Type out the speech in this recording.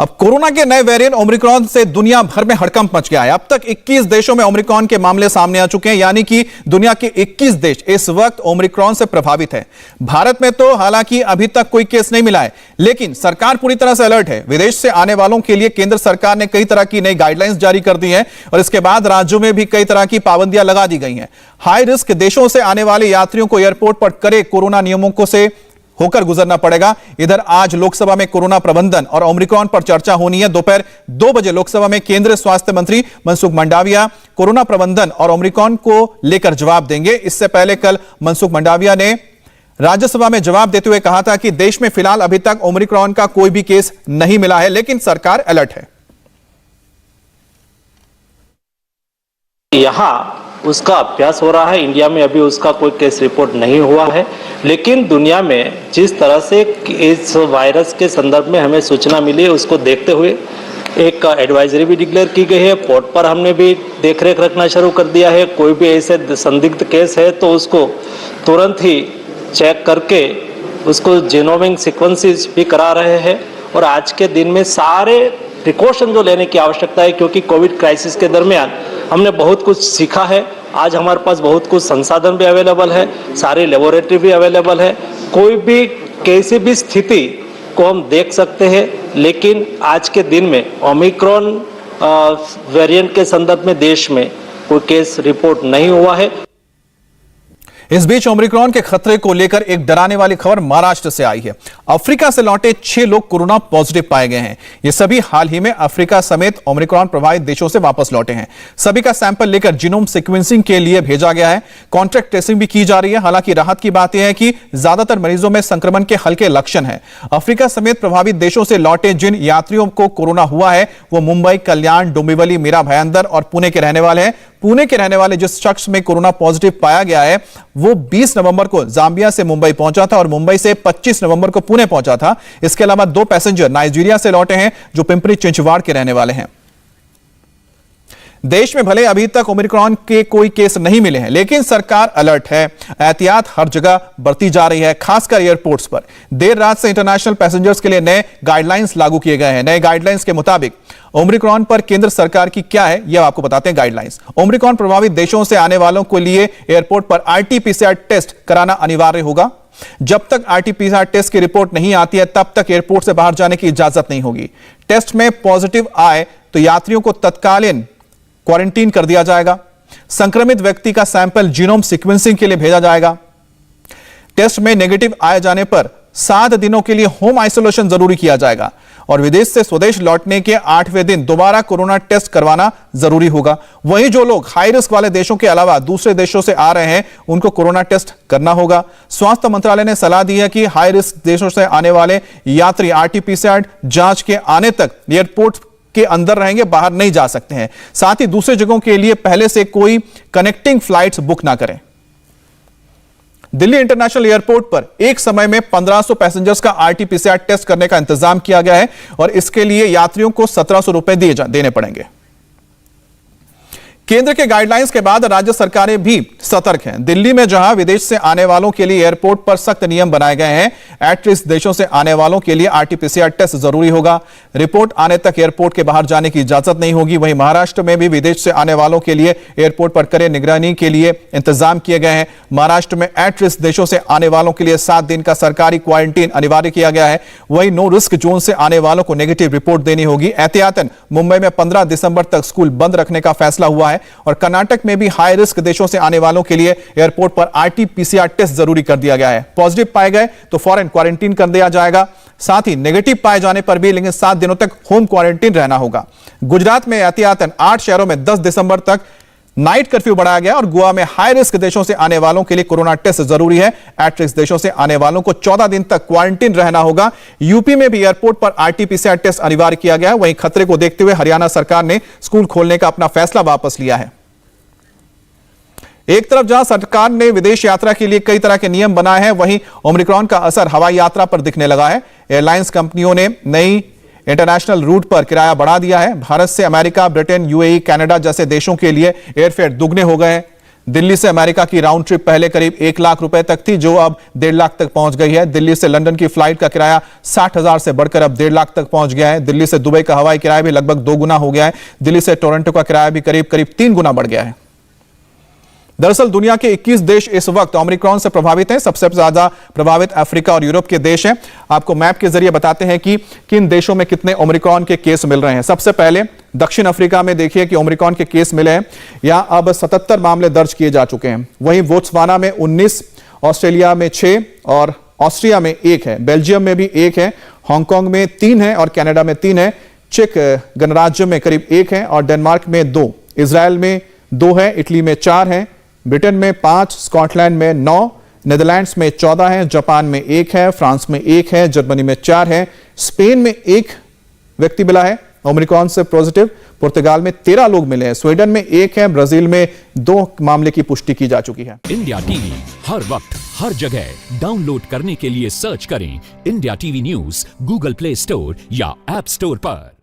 अब कोरोना के नए वेरिएंट ओमिक्रॉन से दुनिया भर में हड़कंप मच गया है। अब तक 21 देशों में ओमिक्रॉन के मामले सामने आ चुके हैं, यानी कि दुनिया के 21 देश इस वक्त ओमिक्रॉन से प्रभावित है। भारत में तो हालांकि अभी तक कोई केस नहीं मिला है, लेकिन सरकार पूरी तरह से अलर्ट है। विदेश से आने वालों के लिए केंद्र सरकार ने कई तरह की नई गाइडलाइंस जारी कर दी है और इसके बाद राज्यों में भी कई तरह की पाबंदियां लगा दी गई हैं। हाई रिस्क देशों से आने वाले यात्रियों को एयरपोर्ट पर कड़े कोरोना नियमों को से होकर गुजरना पड़ेगा। इधर आज लोकसभा में कोरोना प्रबंधन और ओमिक्रॉन पर चर्चा होनी है। दोपहर 2 बजे लोकसभा में केंद्रीय स्वास्थ्य मंत्री मनसुख मंडाविया कोरोना प्रबंधन और ओमिक्रॉन को लेकर जवाब देंगे। इससे पहले कल मनसुख मंडाविया ने राज्यसभा में जवाब देते हुए कहा था कि देश में फिलहाल अभी तक ओमिक्रॉन का कोई भी केस नहीं मिला है, लेकिन सरकार अलर्ट है। यहाँ उसका अभ्यास हो रहा है। इंडिया में अभी उसका कोई केस रिपोर्ट नहीं हुआ है, लेकिन दुनिया में जिस तरह से इस वायरस के संदर्भ में हमें सूचना मिली है, उसको देखते हुए एक एडवाइजरी भी डिक्लेयर की गई है। पोर्ट पर हमने भी देखरेख रखना शुरू कर दिया है। कोई भी ऐसे संदिग्ध केस है तो उसको तुरंत ही चेक करके उसको जीनोमिक सीक्वेंसेस भी करा रहे हैं। और आज के दिन में सारे प्रिकॉशन जो लेने की आवश्यकता है, क्योंकि कोविड क्राइसिस के दरमियान हमने बहुत कुछ सीखा है। आज हमारे पास बहुत कुछ संसाधन भी अवेलेबल है, सारी लेबोरेटरी भी अवेलेबल है। कोई भी कैसी भी स्थिति को हम देख सकते हैं, लेकिन आज के दिन में ओमिक्रॉन वेरिएंट के संदर्भ में देश में कोई केस रिपोर्ट नहीं हुआ है। इस बीच ओमिक्रॉन के खतरे को लेकर एक डराने वाली खबर महाराष्ट्र से आई है। अफ्रीका से लौटे 6 लोग कोरोना पॉजिटिव पाए गए हैं। ये सभी हाल ही में अफ्रीका समेत ओमिक्रॉन प्रभावित देशों से वापस लौटे हैं। सभी का सैंपल लेकर जीनोम सीक्वेंसिंग के लिए भेजा गया है। कॉन्ट्रैक्ट ट्रेसिंग भी की जा रही है। हालांकि राहत की बात यह है कि ज्यादातर मरीजों में संक्रमण के हल्के लक्षण हैं। अफ्रीका समेत प्रभावित देशों से लौटे जिन यात्रियों को कोरोना हुआ है वो मुंबई, कल्याण, डोंबिवली, मीरा भाईंदर और पुणे के रहने वाले हैं। पुणे के रहने वाले जिस शख्स में कोरोना पॉजिटिव पाया गया है वो 20 नवंबर को जाम्बिया से मुंबई पहुंचा था और मुंबई से 25 नवंबर को पुणे पहुंचा था। इसके अलावा 2 पैसेंजर नाइजीरिया से लौटे हैं जो पिंपरी चिंचवाड़ के रहने वाले हैं। देश में भले अभी तक ओमिक्रॉन के कोई केस नहीं मिले हैं, लेकिन सरकार अलर्ट है। एहतियात हर जगह बरती जा रही है, खासकर एयरपोर्ट्स पर। देर रात से इंटरनेशनल पैसेंजर्स के लिए नए गाइडलाइंस लागू किए गए हैं। नए गाइडलाइंस के मुताबिक ओमिक्रॉन पर केंद्र सरकार की क्या है यह आपको बताते हैं। गाइडलाइंस ओमिक्रॉन प्रभावित देशों से आने वालों के लिए एयरपोर्ट पर RT-PCR टेस्ट कराना अनिवार्य होगा। जब तक RT-PCR टेस्ट की रिपोर्ट नहीं आती है तब तक एयरपोर्ट से बाहर जाने की इजाजत नहीं होगी। टेस्ट में पॉजिटिव आए तो यात्रियों को तत्कालीन क्वारंटीन कर दिया जाएगा। संक्रमित व्यक्ति का सैंपल जीनोम सीक्वेंसिंग के लिए भेजा जाएगा। टेस्ट में नेगेटिव आए जाने पर 7 दिनों के लिए होम आइसोलेशन जरूरी किया जाएगा और विदेश से स्वदेश लौटने के 8वें दिन दोबारा कोरोना टेस्ट करवाना जरूरी होगा। वहीं जो लोग हाई रिस्क वाले देशों के अलावा दूसरे देशों से आ रहे हैं उनको कोरोना टेस्ट करना होगा। स्वास्थ्य मंत्रालय ने सलाह दी है कि हाई रिस्क देशों से आने वाले यात्री RT-PCR जांच के आने तक एयरपोर्ट के अंदर रहेंगे, बाहर नहीं जा सकते हैं। साथ ही दूसरे जगहों के लिए पहले से कोई कनेक्टिंग फ्लाइट्स बुक ना करें। दिल्ली इंटरनेशनल एयरपोर्ट पर एक समय में 1500 पैसेंजर्स का RT-PCR टेस्ट करने का इंतजाम किया गया है और इसके लिए यात्रियों को 1700 रुपए देने पड़ेंगे। केंद्र के गाइडलाइंस के बाद राज्य सरकारें भी सतर्क हैं। दिल्ली में जहां विदेश से आने वालों के लिए एयरपोर्ट पर सख्त नियम बनाए गए हैं, एट रिस्क देशों से आने वालों के लिए RT-PCR टेस्ट जरूरी होगा। रिपोर्ट आने तक एयरपोर्ट के बाहर जाने की इजाजत नहीं होगी। वहीं महाराष्ट्र में भी विदेश से आने वालों के लिए एयरपोर्ट पर कड़े निगरानी के लिए इंतजाम किए गए हैं। महाराष्ट्र में एट रिस्क देशों से आने वालों के लिए 7 दिन का सरकारी क्वारंटीन अनिवार्य किया गया है। वहीं नो रिस्क जोन से आने वालों को नेगेटिव रिपोर्ट देनी होगी। एहतियातन मुंबई में 15 दिसंबर तक स्कूल बंद रखने का फैसला हुआ है और कर्नाटक में भी हाई रिस्क देशों से आने वालों के लिए एयरपोर्ट पर RT-PCR टेस्ट जरूरी कर दिया गया है। पॉजिटिव पाए गए तो फौरन क्वारंटीन कर दिया जाएगा। साथ ही नेगेटिव पाए जाने पर भी लेकिन 7 दिनों तक होम क्वारंटीन रहना होगा। गुजरात में एहतियातन 8 शहरों में 10 दिसंबर तक नाइट कर्फ्यू बढ़ाया गया और गोवा में हाई रिस्क देशों से आने वालों के लिए कोरोना टेस्ट जरूरी है। एट रिस्क देशों से आने वालों को 14 दिन तक क्वारंटीन रहना होगा। यूपी में भी एयरपोर्ट पर RT-PCR टेस्ट अनिवार्य किया गया है। वहीं खतरे को देखते हुए हरियाणा सरकार ने स्कूल खोलने का अपना फैसला वापस लिया है। एक तरफ जहां सरकार ने विदेश यात्रा के लिए कई तरह के नियम बनाए हैं, वहीं ओमिक्रॉन का असर हवाई यात्रा पर दिखने लगा है। एयरलाइंस कंपनियों ने नई इंटरनेशनल रूट पर किराया बढ़ा दिया है। भारत से अमेरिका, ब्रिटेन, UAE, कनाडा जैसे देशों के लिए एयरफेयर दुगने हो गए हैं। दिल्ली से अमेरिका की राउंड ट्रिप पहले करीब 1 लाख रुपए तक थी, जो अब 1.5 लाख तक पहुंच गई है। दिल्ली से लंदन की फ्लाइट का किराया 60,000 से बढ़कर अब 1.5 लाख तक पहुंच गया है। दिल्ली से दुबई का हवाई किराया भी लगभग 2 गुना हो गया है। दिल्ली से टोरंटो का किराया भी करीब 3 गुना बढ़ गया है। दरअसल दुनिया के 21 देश इस वक्त ओमिक्रॉन से प्रभावित हैं। सबसे ज्यादा प्रभावित अफ्रीका और यूरोप के देश हैं। आपको मैप के जरिए बताते हैं कि किन देशों में कितने ओमिक्रॉन के केस मिल रहे हैं। सबसे पहले दक्षिण अफ्रीका में देखिए कि ओमिक्रॉन के केस मिले हैं। यहां अब 77 मामले दर्ज किए जा चुके हैं। वहीं बोत्सवाना में 19, ऑस्ट्रेलिया में 6 और ऑस्ट्रिया में 1 है। बेल्जियम में भी 1 है, हांगकांग में 3 है और कनाडा में 3 है। चेक गणराज्य में करीब 1 है और डेनमार्क में 2, इजराइल में 2 है, इटली में 4 है, ब्रिटेन में 5, स्कॉटलैंड में 9, नीदरलैंड्स में 14 है, जापान में 1 है, फ्रांस में 1 है, जर्मनी में 4 है, स्पेन में 1 व्यक्ति मिला है ओमिक्रॉन से पॉजिटिव, पुर्तगाल में 13 लोग मिले हैं, स्वीडन में 1 है, ब्राजील में 2 मामले की पुष्टि की जा चुकी है। इंडिया टीवी हर वक्त हर जगह डाउनलोड करने के लिए सर्च करें India TV news Google play store या ऐप स्टोर पर।